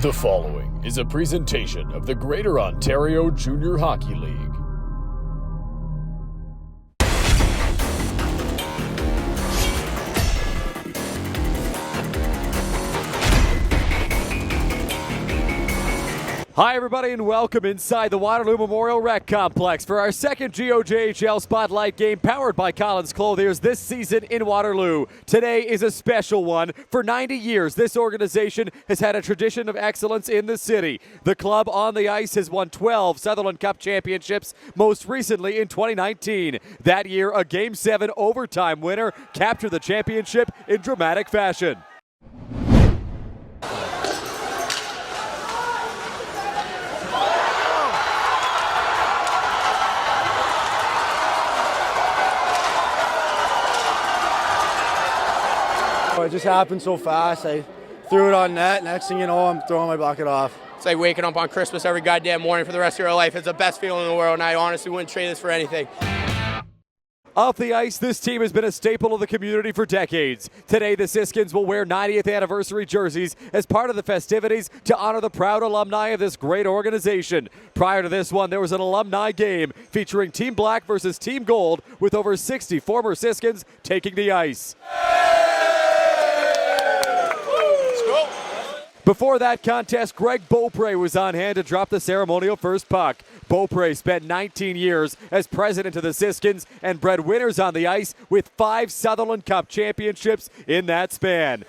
The following is a presentation of the Greater Ontario Junior Hockey League. Hi everybody and welcome inside the Waterloo Memorial Rec Complex for our second GOJHL Spotlight game powered by Collins Clothiers this season in Waterloo. Today is a special one. For 90 years, this organization has had a tradition of excellence in the city. The club on the ice has won 12 Sutherland Cup championships, most recently in 2019. That year, a Game 7 overtime winner captured the championship in dramatic fashion. It just happened so fast. I threw it on net. Next thing you know, I'm throwing my bucket off. It's like waking up on Christmas every goddamn morning for the rest of your life. It's the best feeling in the world, and I honestly wouldn't trade this for anything. Off the ice, this team has been a staple of the community for decades. Today, the Siskins will wear 90th anniversary jerseys as part of the festivities to honor the proud alumni of this great organization. Prior to this one, there was an alumni game featuring Team Black versus Team Gold with over 60 former Siskins taking the ice. Before that contest, Greg Beaupre was on hand to drop the ceremonial first puck. Beaupre spent 19 years as president of the Siskins and bred winners on the ice with 5 Sutherland Cup championships in that span.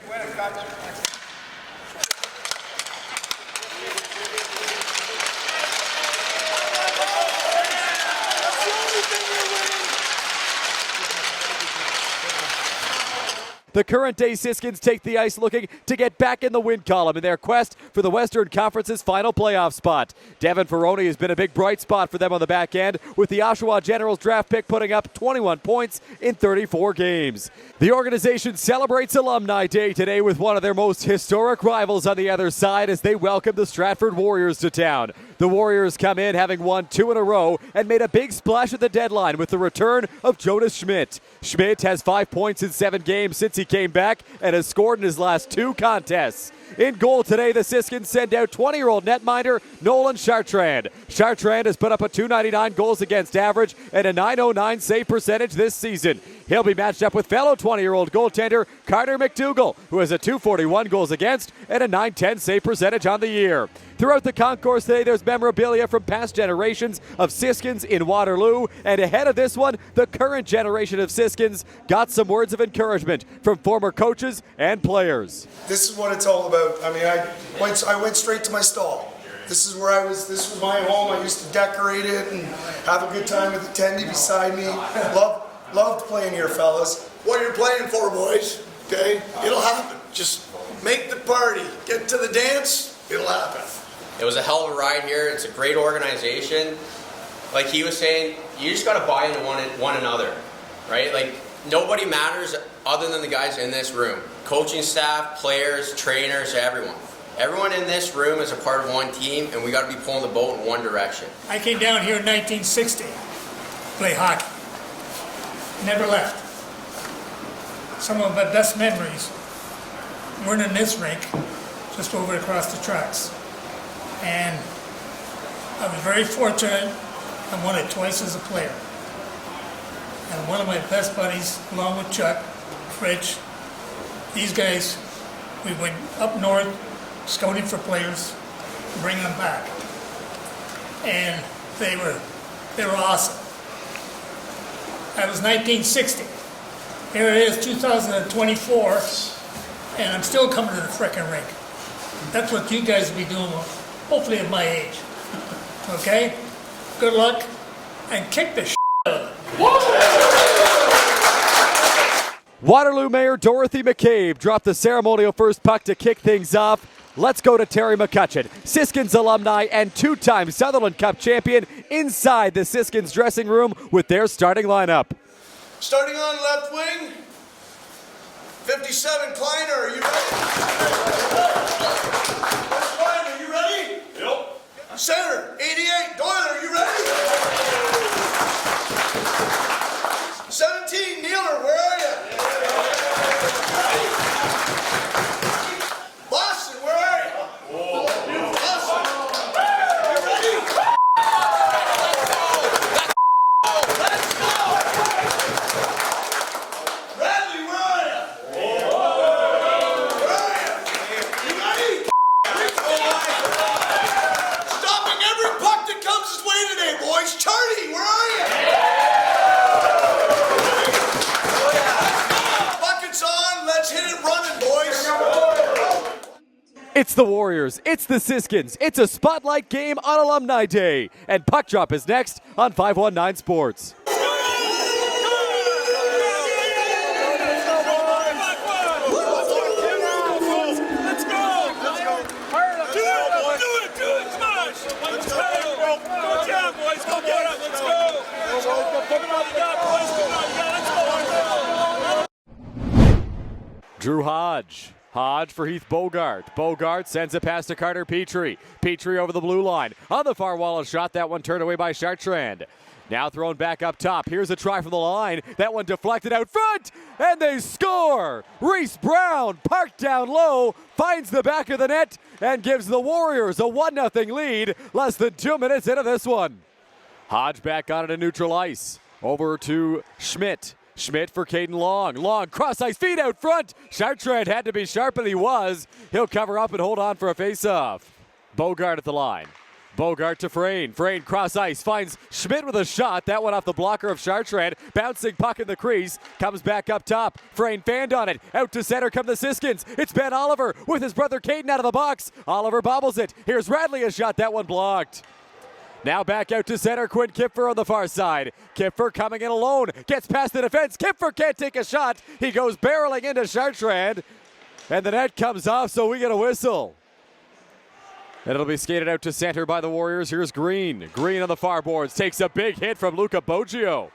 The current-day Siskins take the ice looking to get back in the win column in their quest for the Western Conference's final playoff spot. Devin Ferroni has been a big bright spot for them on the back end, with the Oshawa Generals draft pick putting up 21 points in 34 games. The organization celebrates Alumni Day today with one of their most historic rivals on the other side as they welcome the Stratford Warriors to town. The Warriors come in having won 2 in a row and made a big splash at the deadline with the return of Jonas Schmidt. Schmidt has 5 points in 7 games since he came back and has scored in his last 2 contests. In goal today, the Siskins send out 20-year-old netminder Nolan Chartrand. Chartrand has put up a .299 goals against average and a .909 save percentage this season. He'll be matched up with fellow 20-year-old goaltender Carter McDougall, who has a .241 goals against and a .910 save percentage on the year. Throughout the concourse today, there's memorabilia from past generations of Siskins in Waterloo, and ahead of this one, the current generation of Siskins got some words of encouragement from former coaches and players. This is what it's all about. I mean, I went straight to my stall. This is where this was my home. I used to decorate it and have a good time with the tendy beside me. Loved playing here, fellas. What you're playing for, boys, okay? It'll happen. Just make the party. Get to the dance, it'll happen. It was a hell of a ride here. It's a great organization. Like he was saying, you just got to buy into one another, right? Like nobody matters other than the guys in this room. Coaching staff, players, trainers, everyone. Everyone in this room is a part of one team, and we got to be pulling the boat in one direction. I came down here in 1960, play hockey. Never left. Some of my best memories weren't in this rink, just over across the tracks. And I was very fortunate. I won it twice as a player. And one of my best buddies, along with Chuck, Fridge, these guys, we went up north scouting for players, bring them back. And they were awesome. That was 1960. Here it is, 2024, and I'm still coming to the frickin' rink. That's what you guys will be doing, hopefully at my age. Okay? Good luck, and kick the shit out of it. Waterloo Mayor Dorothy McCabe dropped the ceremonial first puck to kick things off. Let's go to Terry McCutcheon, Siskins alumni and 2-time Sutherland Cup champion, inside the Siskins dressing room with their starting lineup. Starting on left wing, 57 Kleiner, are you ready? Kleiner, are you ready? Yep. Center, 88 Doyle, are you ready? 17 Nealer, where are you? Boston, where are you? It's the Warriors, it's the Siskins, it's a spotlight game on Alumni Day, and Puck Drop is next on 519 Sports. Drew Hodge. Hodge for Heath Bogart. Bogart sends it past to Carter Petrie. Petrie over the blue line. On the far wall, a shot. That one turned away by Chartrand. Now thrown back up top. Here's a try from the line. That one deflected out front, and they score! Reese Brown, parked down low, finds the back of the net, and gives the Warriors a 1-0 lead less than 2 minutes into this one. Hodge back on it in neutral ice. Over to Schmidt. Schmidt for Caden Long. Long, cross ice, feed out front. Chartrand had to be sharp, and he was. He'll cover up and hold on for a face-off. Bogart at the line. Bogart to Frayne. Frayne cross ice, finds Schmidt with a shot. That one off the blocker of Chartrand. Bouncing puck in the crease. Comes back up top. Frayne fanned on it. Out to center come the Siskins. It's Ben Oliver with his brother Caden out of the box. Oliver bobbles it. Here's Radley, a shot. That one blocked. Now back out to center, Quinn Kipfer on the far side. Kipfer coming in alone, gets past the defense. Kipfer can't take a shot. He goes barreling into Chartrand, and the net comes off, so we get a whistle. And it'll be skated out to center by the Warriors. Here's Green. Green on the far boards, takes a big hit from Luca Boggio.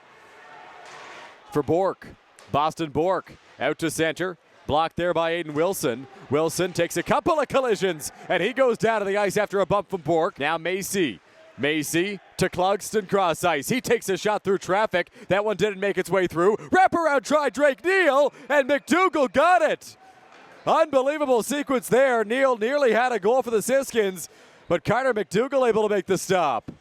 For Bork, Boston Bork out to center. Blocked there by Aiden Wilson. Wilson takes a couple of collisions, and he goes down to the ice after a bump from Bork. Now Macy. Macy to Clugston cross ice. He takes a shot through traffic. That one didn't make its way through. Wraparound try, Drake Neal, and McDougall got it. Unbelievable sequence there. Neal nearly had a goal for the Siskins, but Carter McDougall able to make the stop.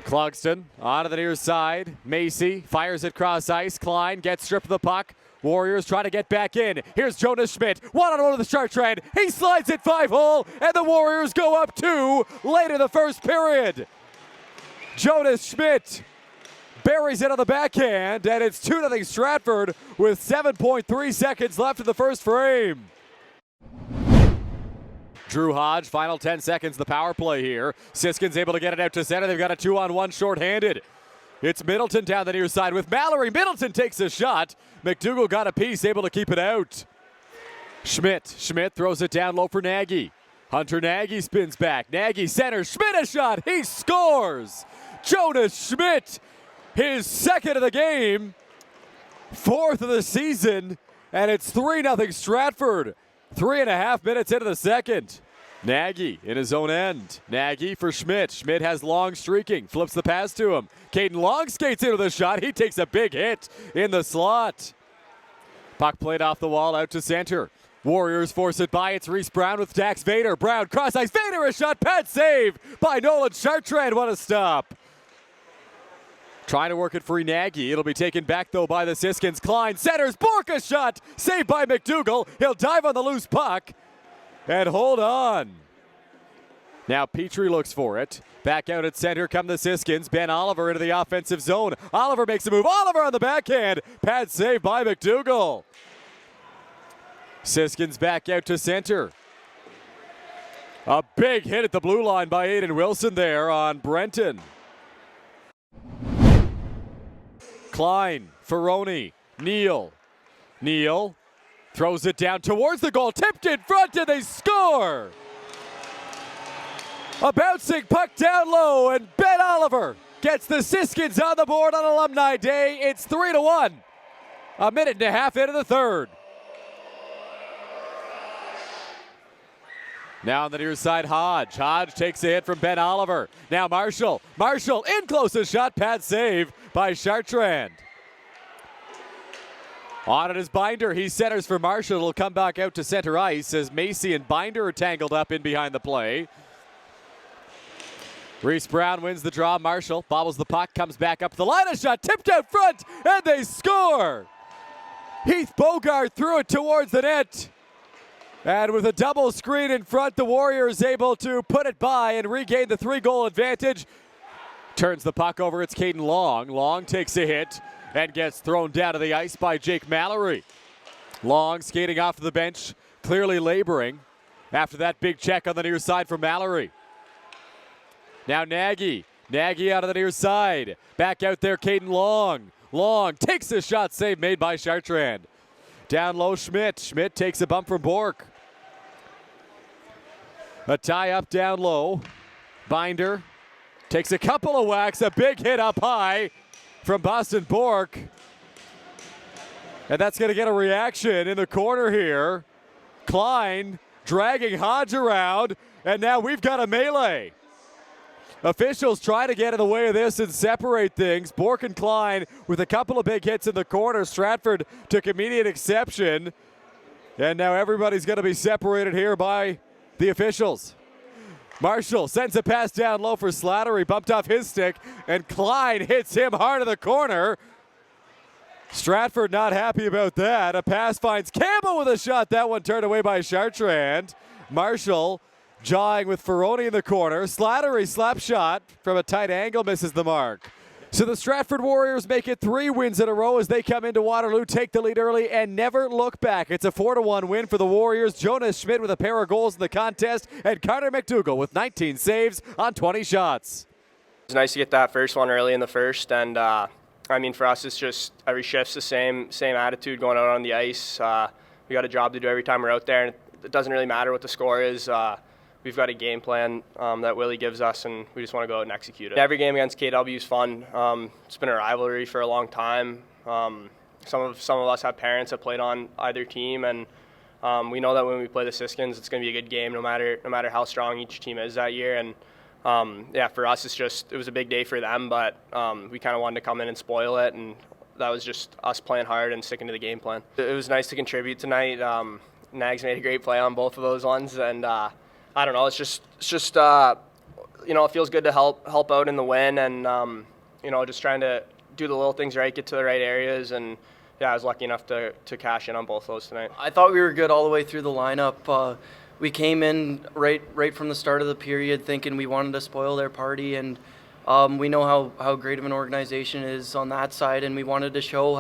Clugston onto the near side. Macy fires it cross ice. Klein gets stripped of the puck. Warriors trying to get back in. Here's Jonas Schmidt. One-on-one with the Chartrand. He slides it 5-hole, and the Warriors go up 2 late in the first period. Jonas Schmidt buries it on the backhand, and it's 2-0 Stratford with 7.3 seconds left in the first frame. Drew Hodge, final 10 seconds, the power play here. Siskins able to get it out to center. They've got a 2-on-1 shorthanded. It's Middleton down the near side with Mallory. Middleton takes a shot. McDougall got a piece, able to keep it out. Schmidt throws it down low for Nagy. Hunter Nagy spins back. Nagy centers. Schmidt a shot. He scores. Jonas Schmidt, his second of the game, 4th of the season, and it's 3-0 Stratford. 3.5 minutes into the second. Nagy in his own end. Nagy for Schmidt. Schmidt has Long streaking. Flips the pass to him. Caden Long skates into the shot. He takes a big hit in the slot. Puck played off the wall out to center. Warriors force it by. It's Reese Brown with Dax Vader. Brown cross ice. Vader a shot. Pad save by Nolan Chartrand. What a stop. Trying to work it free Nagy. It'll be taken back though by the Siskins. Klein centers. Bork a shot. Saved by McDougall. He'll dive on the loose puck. And hold on. Now Petrie looks for it. Back out at center come the Siskins. Ben Oliver into the offensive zone. Oliver makes a move. Oliver on the backhand. Pad save by McDougall. Siskins back out to center. A big hit at the blue line by Aiden Wilson there on Brenton. Klein, Ferroni, Neal. Neal throws it down towards the goal, tipped in front, and they score! A bouncing puck down low, and Ben Oliver gets the Siskins on the board on Alumni Day. It's 3-1. A minute and a half into the third. Now on the near side, Hodge. Hodge takes a hit from Ben Oliver. Now Marshall. Marshall in close, a shot, pad save by Chartrand. On it is Binder. He centers for Marshall. It'll come back out to center ice as Macy and Binder are tangled up in behind the play. Reese Brown wins the draw. Marshall bobbles the puck, comes back up the line. A shot tipped out front, and they score. Heath Bogart threw it towards the net. And with a double screen in front, the Warriors able to put it by and regain the 3-goal advantage. Turns the puck over. It's Caden Long. Long takes a hit and gets thrown down to the ice by Jake Mallory. Long skating off the bench, clearly laboring. after that big check on the near side from Mallory. Now Nagy. Nagy out of the near side. Back out there, Caden Long. Long takes a shot, save made by Chartrand. Down low, Schmidt. Schmidt takes a bump from Bork. A tie up down low. Binder takes a couple of whacks. A big hit up high from Boston Bork. And that's going to get a reaction in the corner here. Klein dragging Hodge around. And now we've got a melee. Officials try to get in the way of this and separate things. Bork and Klein with a couple of big hits in the corner. Stratford took immediate exception. And now everybody's going to be separated here by the officials. Marshall sends a pass down low for Slattery, bumped off his stick, and Klein hits him hard in the corner. Stratford not happy about that. A pass finds Campbell with a shot. That one turned away by Chartrand. Marshall jawing with Ferroni in the corner. Slattery slap shot from a tight angle misses the mark. So the Stratford Warriors make it 3 wins in a row as they come into Waterloo, take the lead early, and never look back. It's a 4-1 win for the Warriors. Jonas Schmidt with a pair of goals in the contest, and Carter McDougall with 19 saves on 20 shots. It's nice to get that first one early in the first, and I mean, for us, it's just every shift's the same attitude going out on the ice. We got a job to do every time we're out there, and it doesn't really matter what the score is. We've got a game plan that Willie gives us, and we just want to go out and execute it. Every game against KW is fun. It's been a rivalry for a long time. Some of us have parents that played on either team, and we know that when we play the Siskins, it's going to be a good game, no matter how strong each team is that year. And yeah, for us, it was a big day for them, but we kind of wanted to come in and spoil it, and that was just us playing hard and sticking to the game plan. It was nice to contribute tonight. Nags made a great play on both of those ones, and I don't know. It's just you know, it feels good to help out in the win, and you know, just trying to do the little things right, get to the right areas, and yeah, I was lucky enough to cash in on both those tonight. I thought we were good all the way through the lineup. We came in right from the start of the period thinking we wanted to spoil their party, and we know how great of an organization is on that side, and we wanted to show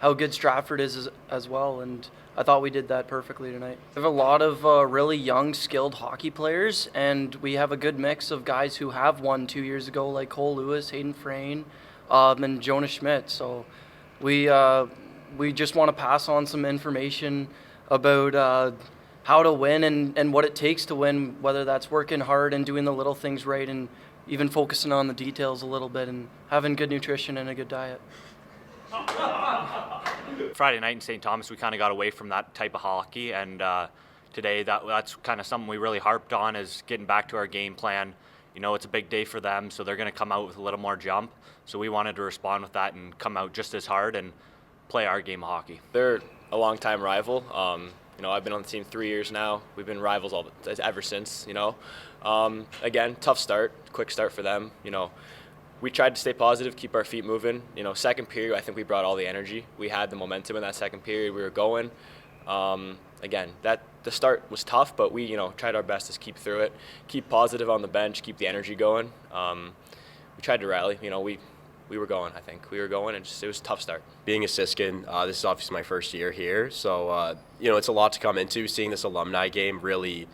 how good Stratford is as well, and I thought we did that perfectly tonight. We have a lot of really young, skilled hockey players, and we have a good mix of guys who have won 2 years ago, like Cole Lewis, Hayden Frayne, and Jonas Schmidt. So we just want to pass on some information about how to win and what it takes to win, whether that's working hard and doing the little things right, and even focusing on the details a little bit and having good nutrition and a good diet. Friday night in St. Thomas, we kind of got away from that type of hockey, and today that's kind of something we really harped on, is getting back to our game plan. You know, it's a big day for them, so they're going to come out with a little more jump. So we wanted to respond with that and come out just as hard and play our game of hockey. They're a long-time rival. You know, I've been on the team 3 years now. We've been rivals ever since. You know, again, tough start, quick start for them. You know, we tried to stay positive, keep our feet moving. You know, second period, I think we brought all the energy. We had the momentum in that second period. We were going. Again, the start was tough, but we, you know, tried our best to keep through it, keep positive on the bench, keep the energy going. We tried to rally. You know, we were going. I think we were going, and it was a tough start. Being a Siskin, this is obviously my first year here, so you know, it's a lot to come into. Seeing this alumni game really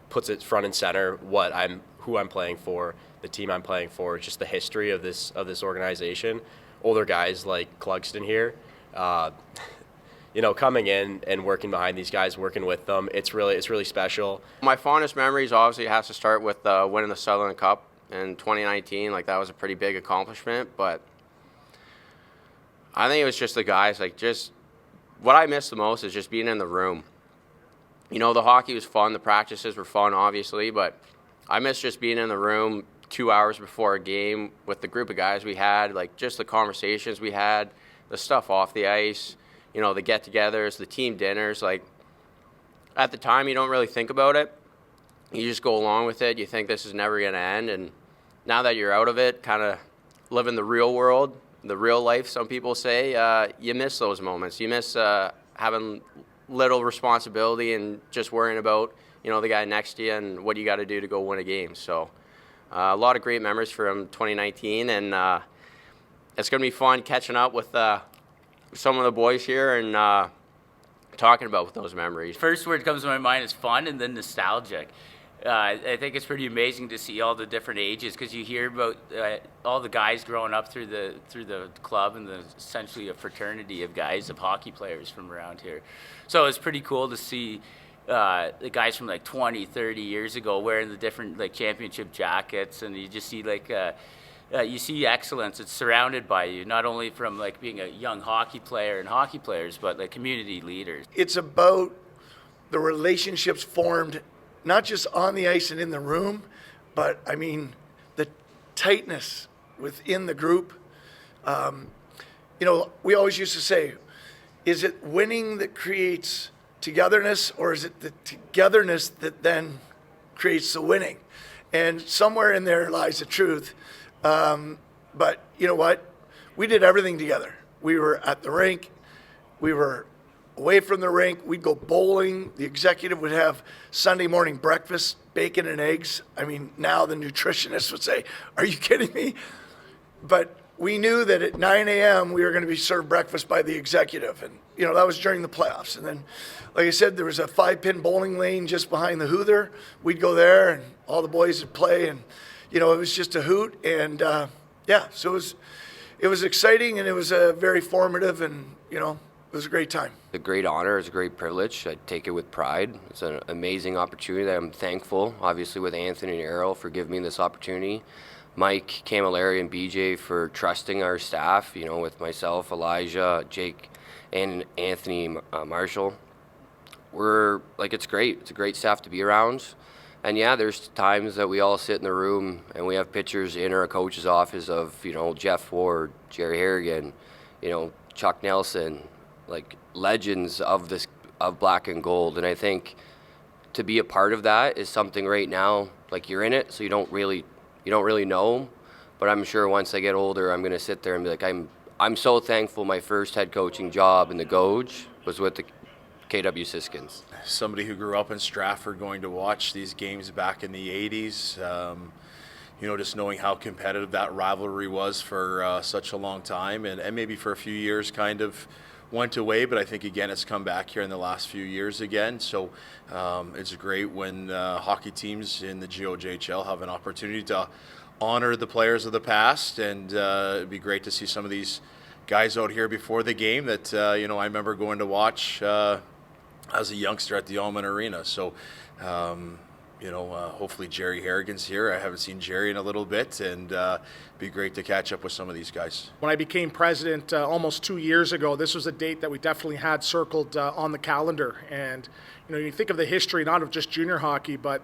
puts it front and center who I'm playing for, the team I'm playing for, just the history of this organization. Older guys like Clugston here, you know, coming in and working behind these guys, working with them, it's really special. My fondest memories obviously has to start with winning the Sutherland Cup in 2019. Like, that was a pretty big accomplishment, but I think it was just the guys. Like, just what I miss the most is just being in the room. You know, the hockey was fun, the practices were fun, obviously, but I miss just being in the room 2 hours before a game with the group of guys we had, like just the conversations we had, the stuff off the ice, you know, the get-togethers, the team dinners. Like, at the time, you don't really think about it. You just go along with it. You think this is never going to end. And now that you're out of it, kind of living the real world, the real life, some people say, you miss those moments. You miss having little responsibility and just worrying about, you know, the guy next to you and what you got to do to go win a game. So a lot of great memories from 2019, and it's going to be fun catching up with some of the boys here and talking about with those memories. First word comes to my mind is fun, and then nostalgic. I think it's pretty amazing to see all the different ages, because you hear about all the guys growing up through the club, and essentially a fraternity of guys, of hockey players from around here. So it's pretty cool to see the guys from like 20, 30 years ago wearing the different like championship jackets, and you just see like you see excellence. It's surrounded by you, not only from like being a young hockey player and hockey players, but like community leaders. It's about the relationships formed, not just on the ice and in the room, but I mean the tightness within the group. You know, we always used to say, is it winning that creates togetherness, or is it the togetherness that then creates the winning? And somewhere in there lies the truth. But you know what? We did everything together. We were at the rink. We were away from the rink. We'd go bowling. The executive would have Sunday morning breakfast, bacon and eggs. I mean, now the nutritionist would say, "Are you kidding me?" But we knew that at 9 a.m. we were going to be served breakfast by the executive. And, you know, that was during the playoffs. And then, like I said, there was a 5-pin bowling lane just behind the Hoother. We'd go there, and all the boys would play. And, you know, it was just a hoot. And, yeah, so it was exciting, and it was very formative, and, you know, it was a great time. A great honor. It's a great privilege. I take it with pride. It's an amazing opportunity that I'm thankful, obviously, with Anthony and Errol for giving me this opportunity. Mike, Camilleri, and BJ for trusting our staff, you know, with myself, Elijah, Jake, and Anthony Marshall. It's great. It's a great staff to be around. And yeah, there's times that we all sit in the room and we have pictures in our coach's office of, you know, Jeff Ward, Jerry Harrigan, you know, Chuck Nelson, like legends of black and gold. And I think to be a part of that is something right now, like you're in it, so you don't really know, but I'm sure once I get older, I'm going to sit there and be like, I'm so thankful my first head coaching job in the GOJHL was with the KW Siskins. Somebody who grew up in Stratford, going to watch these games back in the 80s, you know, just knowing how competitive that rivalry was for such a long time, and maybe for a few years kind of went away, but I think again it's come back here in the last few years again. So it's great when hockey teams in the GOJHL have an opportunity to honor the players of the past, and it'd be great to see some of these guys out here before the game that you know, I remember going to watch as a youngster at the Alumni Arena. So you know, hopefully Jerry Harrigan's here. I haven't seen Jerry in a little bit, and it'd be great to catch up with some of these guys. When I became president almost 2 years ago, this was a date that we definitely had circled on the calendar. And, you know, you think of the history, not of just junior hockey, but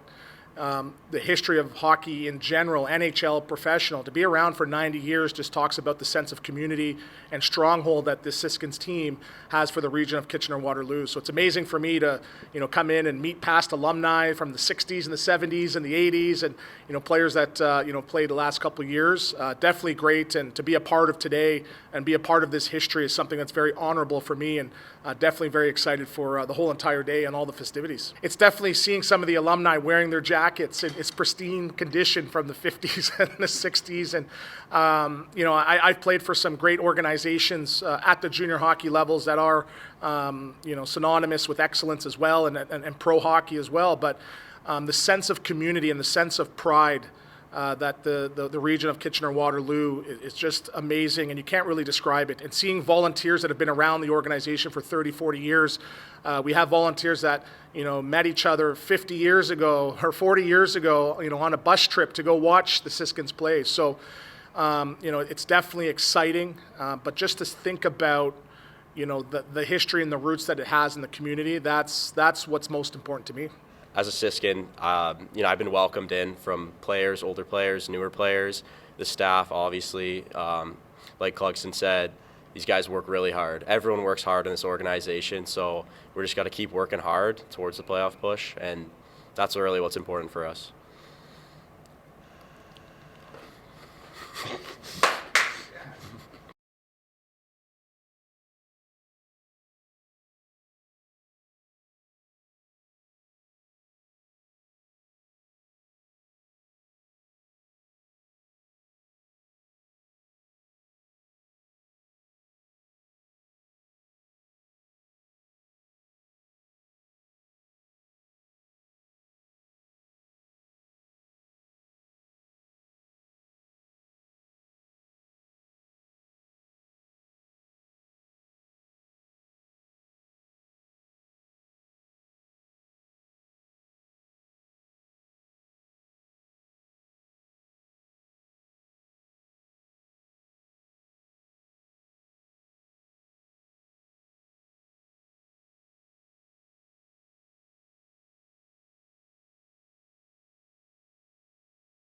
the history of hockey in general, NHL, professional. To be around for 90 years just talks about the sense of community and stronghold that this Siskins team has for the region of Kitchener-Waterloo. So it's amazing for me to, you know, come in and meet past alumni from the 60s and the 70s and the 80s, and, you know, players that, you know, played the last couple of years. Definitely great, and to be a part of today and be a part of this history is something that's very honorable for me, and definitely very excited for the whole entire day and all the festivities. It's definitely seeing some of the alumni wearing their jackets in its pristine condition from the 50s and the 60s. And, you know, I've played for some great organizations at the junior hockey levels that are, you know, synonymous with excellence as well, and pro hockey as well. But the sense of community and the sense of pride that the region of Kitchener-Waterloo is just amazing, and you can't really describe it. And seeing volunteers that have been around the organization for 30, 40 years, we have volunteers that, you know, met each other 50 years ago or 40 years ago, you know, on a bus trip to go watch the Siskins play. So, you know, it's definitely exciting, but just to think about, you know, the history and the roots that it has in the community, that's what's most important to me. As a Siskin, you know, I've been welcomed in from players, older players, newer players, the staff, obviously. Like Clugston said, these guys work really hard. Everyone works hard in this organization, so we're just got to keep working hard towards the playoff push, and that's really what's important for us.